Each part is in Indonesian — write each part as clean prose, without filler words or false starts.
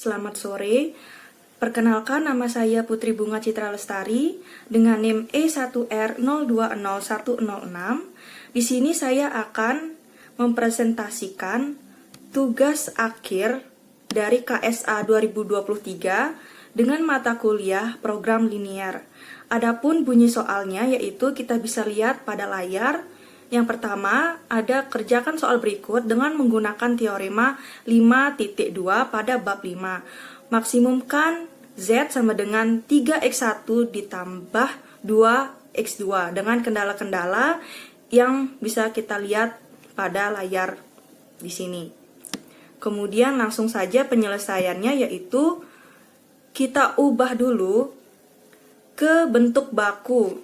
Selamat sore. Perkenalkan, nama saya Putri Bunga Citra Lestari dengan NIM E1R020106. Di sini saya akan mempresentasikan tugas akhir dari KSA 2023 dengan mata kuliah program linier. Adapun bunyi soalnya yaitu kita bisa lihat pada layar. Yang pertama, ada kerjakan soal berikut dengan menggunakan teorema 5.2 pada bab 5. Maksimumkan Z sama dengan 3x1 ditambah 2x2 dengan kendala-kendala yang bisa kita lihat pada layar di sini. Kemudian langsung saja penyelesaiannya yaitu kita ubah dulu ke bentuk baku.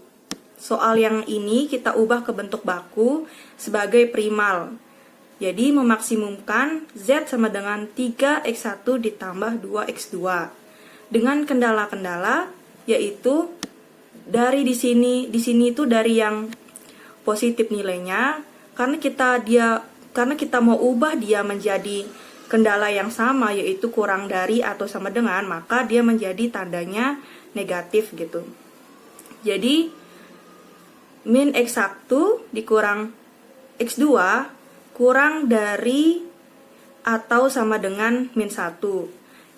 Soal yang ini kita ubah ke bentuk baku sebagai primal. Jadi memaksimumkan Z sama dengan 3x1 ditambah 2x2. Dengan kendala-kendala yaitu dari di sini itu dari yang positif nilainya karena kita mau ubah dia menjadi kendala yang sama yaitu kurang dari atau sama dengan, maka dia menjadi tandanya negatif gitu. Jadi min x1 dikurang x2 kurang dari atau sama dengan min 1.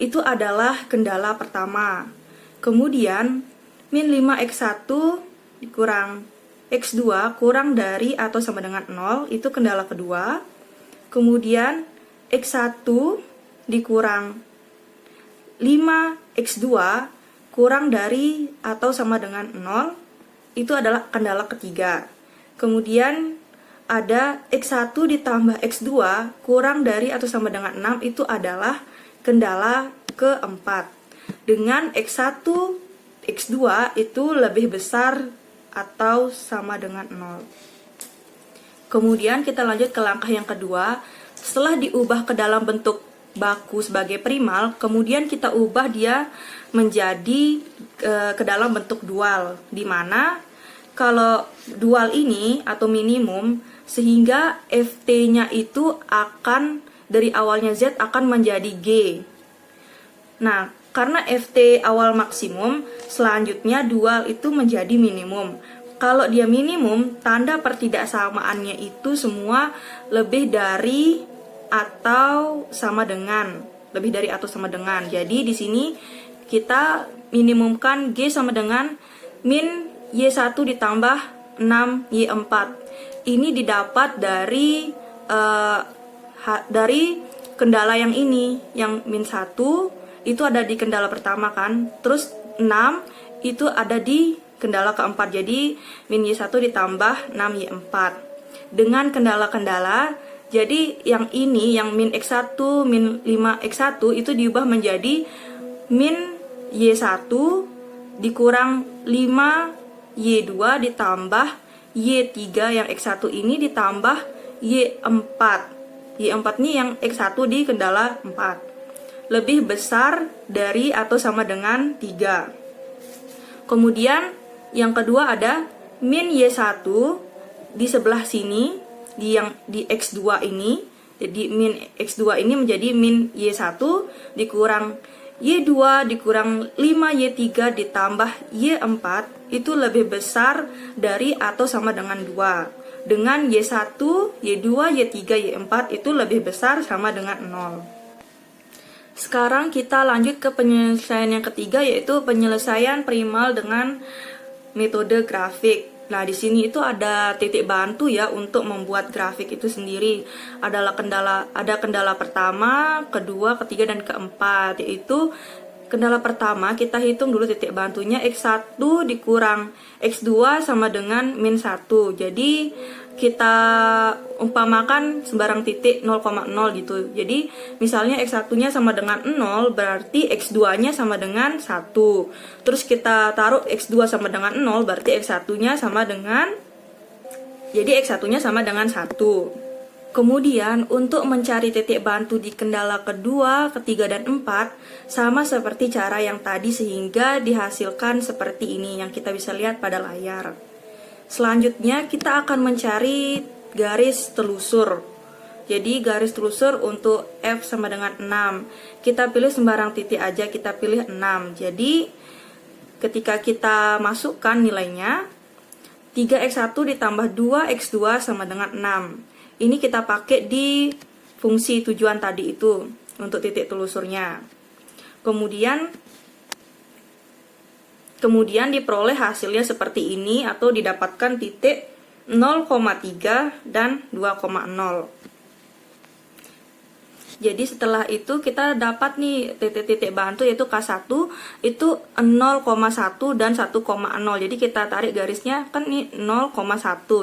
Itu adalah kendala pertama. Kemudian min 5x1 dikurang x2 kurang dari atau sama dengan 0. Itu kendala kedua. Kemudian x1 dikurang 5x2 kurang dari atau sama dengan 0. Itu adalah kendala ketiga. Kemudian ada x1 ditambah x2 kurang dari atau sama dengan 6. Itu adalah kendala keempat. Dengan x1, x2 itu lebih besar atau sama dengan 0. Kemudian kita lanjut ke langkah yang kedua. Setelah diubah ke dalam bentuk baku sebagai primal, kemudian kita ubah dia menjadi ke dalam bentuk dual, di mana kalau dual ini atau minimum sehingga ft-nya itu akan dari awalnya Z akan menjadi G. Nah, karena ft awal maksimum, selanjutnya dual itu menjadi minimum. Kalau dia minimum, tanda pertidaksamaannya itu semua lebih dari atau sama dengan, lebih dari atau sama dengan. Jadi di sini kita minimumkan G sama dengan min Y1 ditambah 6Y4. Ini didapat dari kendala yang ini, yang min 1 itu ada di kendala pertama kan. Terus 6 itu ada di kendala keempat. Jadi min Y1 ditambah 6Y4. Dengan kendala-kendala, jadi yang ini, yang min X1, min 5X1 itu diubah menjadi min Y1 dikurang 5Y2 ditambah Y3 yang X1 ini ditambah Y4. Y4 ini yang X1 di kendala 4. Lebih besar dari atau sama dengan 3. Kemudian yang kedua ada min Y1 di sebelah sini. Di X2 ini, jadi min X2 ini menjadi min Y1 dikurang Y2 dikurang 5Y3 ditambah Y4 itu lebih besar dari atau sama dengan 2. Dengan Y1, Y2, Y3, Y4 itu lebih besar sama dengan 0. Sekarang kita lanjut ke penyelesaian yang ketiga, yaitu penyelesaian primal dengan metode grafik. Nah, di sini itu ada titik bantu ya untuk membuat grafik itu sendiri. Ada kendala pertama, kedua, ketiga, dan keempat. Yaitu kendala pertama kita hitung dulu titik bantunya X1 dikurang X2 sama dengan min 1. Jadi kita umpamakan sembarang titik 0,0 gitu. Jadi misalnya X1-nya sama dengan 0, berarti X2-nya sama dengan 1. Terus kita taruh X2 sama dengan 0, berarti X1-nya sama dengan, jadi X1-nya sama dengan 1. Kemudian untuk mencari titik bantu di kendala kedua, ketiga, dan 4 sama seperti cara yang tadi sehingga dihasilkan seperti ini yang kita bisa lihat pada layar. Selanjutnya kita akan mencari garis telusur. Jadi garis telusur untuk F sama dengan 6. Kita pilih sembarang titik aja, kita pilih 6. Jadi ketika kita masukkan nilainya, 3x1 ditambah 2x2 sama dengan 6. Ini kita pakai di fungsi tujuan tadi itu untuk titik telusurnya. Kemudian diperoleh hasilnya seperti ini atau didapatkan titik 0,3 dan 2,0. Jadi setelah itu kita dapat nih titik-titik bantu yaitu K1 itu 0,1 dan 1,0. Jadi kita tarik garisnya kan ini 0,1.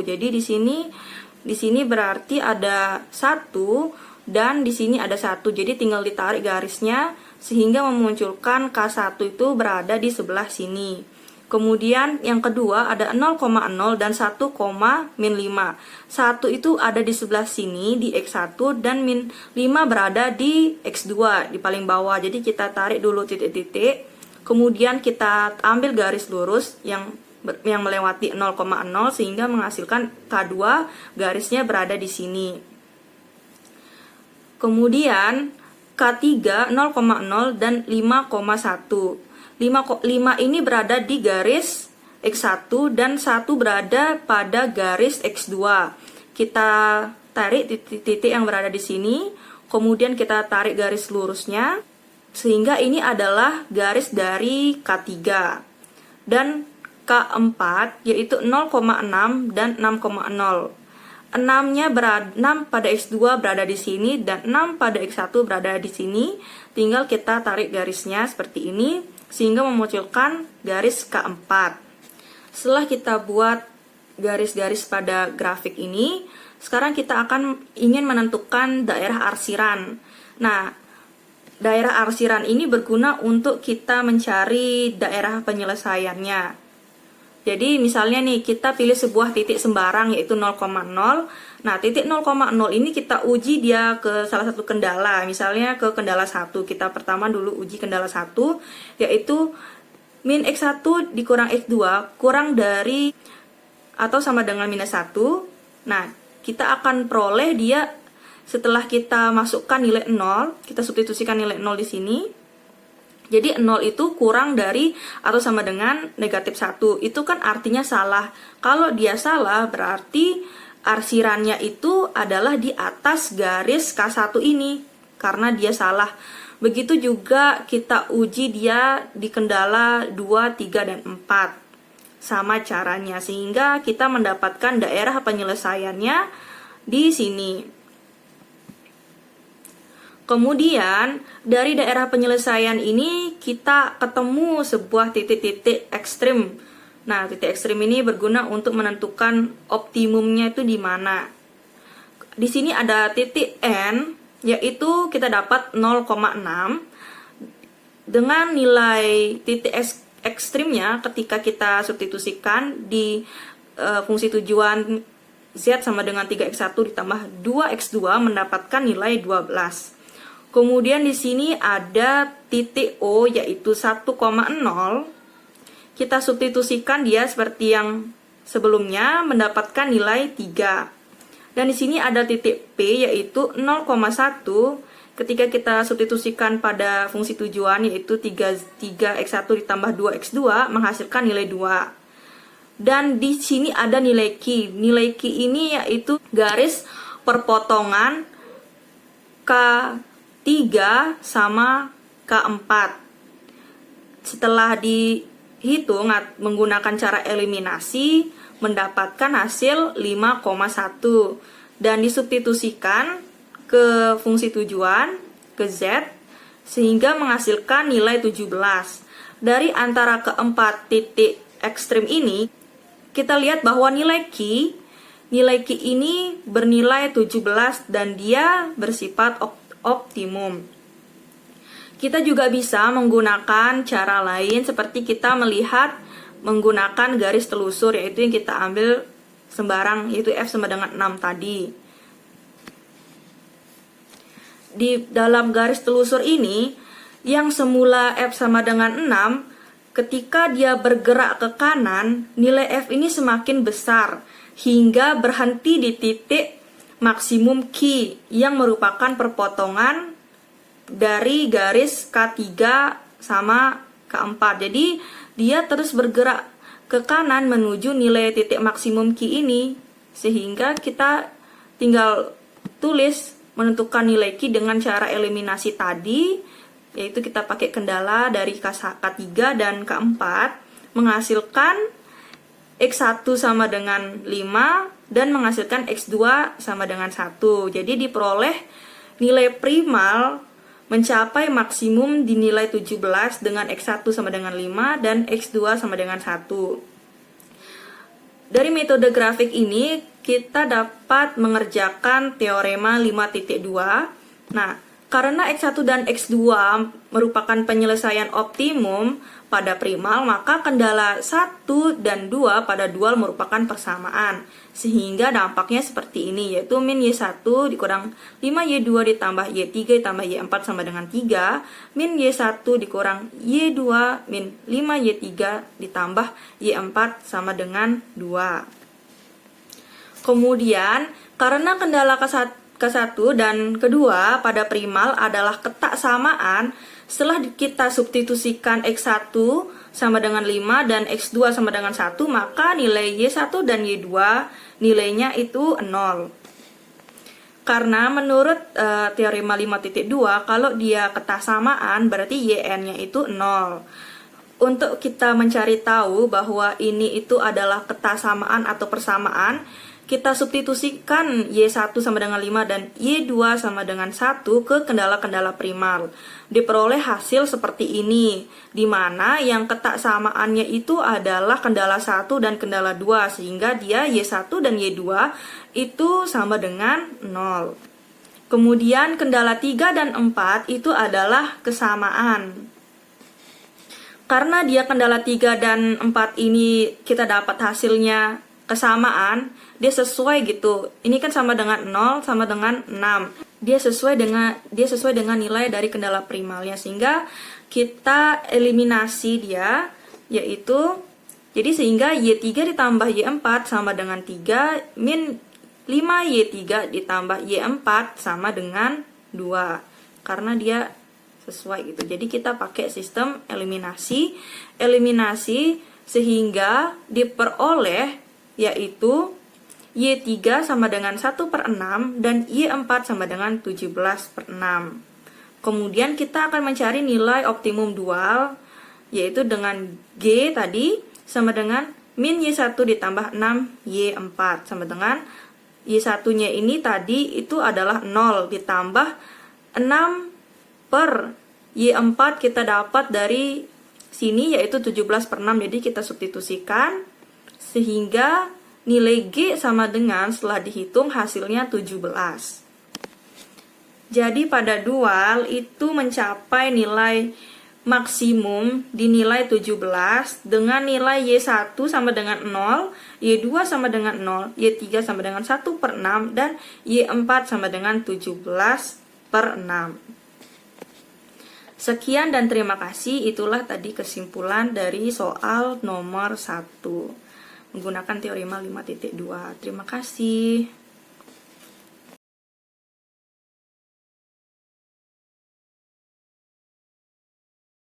Jadi di sini berarti ada 1 dan di sini ada 1. Jadi tinggal ditarik garisnya sehingga memunculkan K1 itu berada di sebelah sini. Kemudian yang kedua ada 0,0 dan 1, min 5. 1 itu ada di sebelah sini di X1 dan min 5 berada di X2 di paling bawah. Jadi kita tarik dulu titik-titik. Kemudian kita ambil garis lurus yang melewati 0,0 sehingga menghasilkan K2 garisnya berada di sini. Kemudian K3 0,0 dan 5,1. 5 ini berada di garis X1 dan 1 berada pada garis X2. Kita tarik titik-titik yang berada di sini, kemudian kita tarik garis lurusnya, sehingga ini adalah garis dari K3. Dan K4 yaitu 0,6 dan 6,0. 6 pada X2 berada di sini dan 6 pada X1 berada di sini. Tinggal kita tarik garisnya seperti ini sehingga memunculkan garis K4. Setelah kita buat garis-garis pada grafik ini, sekarang kita akan ingin menentukan daerah arsiran. Nah, daerah arsiran ini berguna untuk kita mencari daerah penyelesaiannya. Jadi misalnya nih kita pilih sebuah titik sembarang yaitu 0,0. Nah titik 0,0 ini kita uji dia ke salah satu kendala. Misalnya ke kendala 1. Kita pertama dulu uji kendala 1 yaitu min X1 dikurang X2 kurang dari atau sama dengan minus 1. Nah kita akan peroleh dia setelah kita masukkan nilai 0. Kita substitusikan nilai 0 di sini. Jadi 0 itu kurang dari atau sama dengan negatif 1. Itu kan artinya salah. Kalau dia salah berarti arsirannya itu adalah di atas garis K1 ini. Karena dia salah. Begitu juga kita uji dia di kendala 2, 3, dan 4. Sama caranya. Sehingga kita mendapatkan daerah penyelesaiannya di sini. Kemudian dari daerah penyelesaian ini kita ketemu sebuah titik-titik ekstrim. Nah, titik ekstrim ini berguna untuk menentukan optimumnya itu di mana. Di sini ada titik N, yaitu kita dapat 0,6 dengan nilai titik ekstrimnya ketika kita substitusikan di fungsi tujuan Z sama dengan 3x1 ditambah 2x2 mendapatkan nilai 12. Kemudian di sini ada titik O yaitu 1,0. Kita substitusikan dia seperti yang sebelumnya mendapatkan nilai 3. Dan di sini ada titik P yaitu 0,1. Ketika kita substitusikan pada fungsi tujuan yaitu 3x1 ditambah 2x2 menghasilkan nilai 2. Dan di sini ada nilai Q. Nilai Q ini yaitu garis perpotongan K3 sama K4. Setelah dihitung menggunakan cara eliminasi mendapatkan hasil 5,1 dan disubstitusikan ke fungsi tujuan ke Z sehingga menghasilkan nilai 17. Dari antara keempat titik ekstrim ini kita lihat bahwa nilai Q ini bernilai 17 dan dia bersifat optimum. Kita juga bisa menggunakan cara lain seperti kita melihat menggunakan garis telusur yaitu yang kita ambil sembarang yaitu F sama dengan 6 tadi. Di dalam garis telusur ini yang semula F sama dengan 6 ketika dia bergerak ke kanan nilai F ini semakin besar hingga berhenti di titik maksimum Q yang merupakan perpotongan dari garis K3 sama K4. Jadi dia terus bergerak ke kanan menuju nilai titik maksimum Q ini, sehingga kita tinggal tulis menentukan nilai Q dengan cara eliminasi tadi, yaitu kita pakai kendala dari K3 dan K4, menghasilkan X1 sama dengan 5 dan menghasilkan X2 sama dengan 1. Jadi diperoleh nilai primal mencapai maksimum di nilai 17 dengan X1 sama dengan 5 dan X2 sama dengan 1. Dari metode grafik ini kita dapat mengerjakan teorema 5.2. Nah, karena X1 dan X2 merupakan penyelesaian optimum pada primal, maka kendala 1 dan 2 pada dual merupakan persamaan. Sehingga dampaknya seperti ini, yaitu min Y1 dikurang 5Y2 ditambah Y3 ditambah Y4 sama dengan 3, min Y1 dikurang Y2 min 5Y3 ditambah Y4 sama dengan 2. Kemudian, karena kendala ke-1 dan kedua pada primal adalah ketak samaan, setelah kita substitusikan X1 sama dengan 5 dan X2 sama dengan 1, maka nilai Y1 dan Y2 nilainya itu 0. Karena menurut teorema 5.2, kalau dia ketak samaan berarti YN-nya itu 0. Untuk kita mencari tahu bahwa ini itu adalah ketak samaan atau persamaan, kita substitusikan Y1 sama dengan 5 dan Y2 sama dengan 1 ke kendala-kendala primal. Diperoleh hasil seperti ini, di mana yang ketak samaannya itu adalah kendala 1 dan kendala 2, sehingga dia Y1 dan Y2 itu sama dengan 0. Kemudian kendala 3 dan 4 itu adalah kesamaan. Karena dia kendala 3 dan 4 ini kita dapat hasilnya kesamaan, dia sesuai gitu. Ini kan sama dengan 0 sama dengan 6. Dia sesuai dengan nilai dari kendala primalnya, sehingga kita eliminasi dia, yaitu jadi sehingga Y3 ditambah Y4 sama dengan 3 min 5Y3 ditambah Y4 sama dengan 2. Karena dia sesuai gitu. Jadi kita pakai sistem eliminasi sehingga diperoleh yaitu Y3 sama dengan 1/6 dan Y4 sama dengan 17/6. Kemudian kita akan mencari nilai optimum dual, yaitu dengan G tadi sama dengan min Y1 ditambah 6Y4 sama dengan Y1-nya ini tadi itu adalah 0 ditambah 6 per Y4 kita dapat dari sini yaitu 17/6, jadi kita substitusikan sehingga nilai G sama dengan setelah dihitung hasilnya 17. Jadi pada dual itu mencapai nilai maksimum di nilai 17 dengan nilai Y1 sama dengan 0, Y2 sama dengan 0, Y3 sama dengan 1/6, dan Y4 sama dengan 17/6. Sekian dan terima kasih, itulah tadi kesimpulan dari soal nomor 1 menggunakan teorema 5.2. Terima kasih.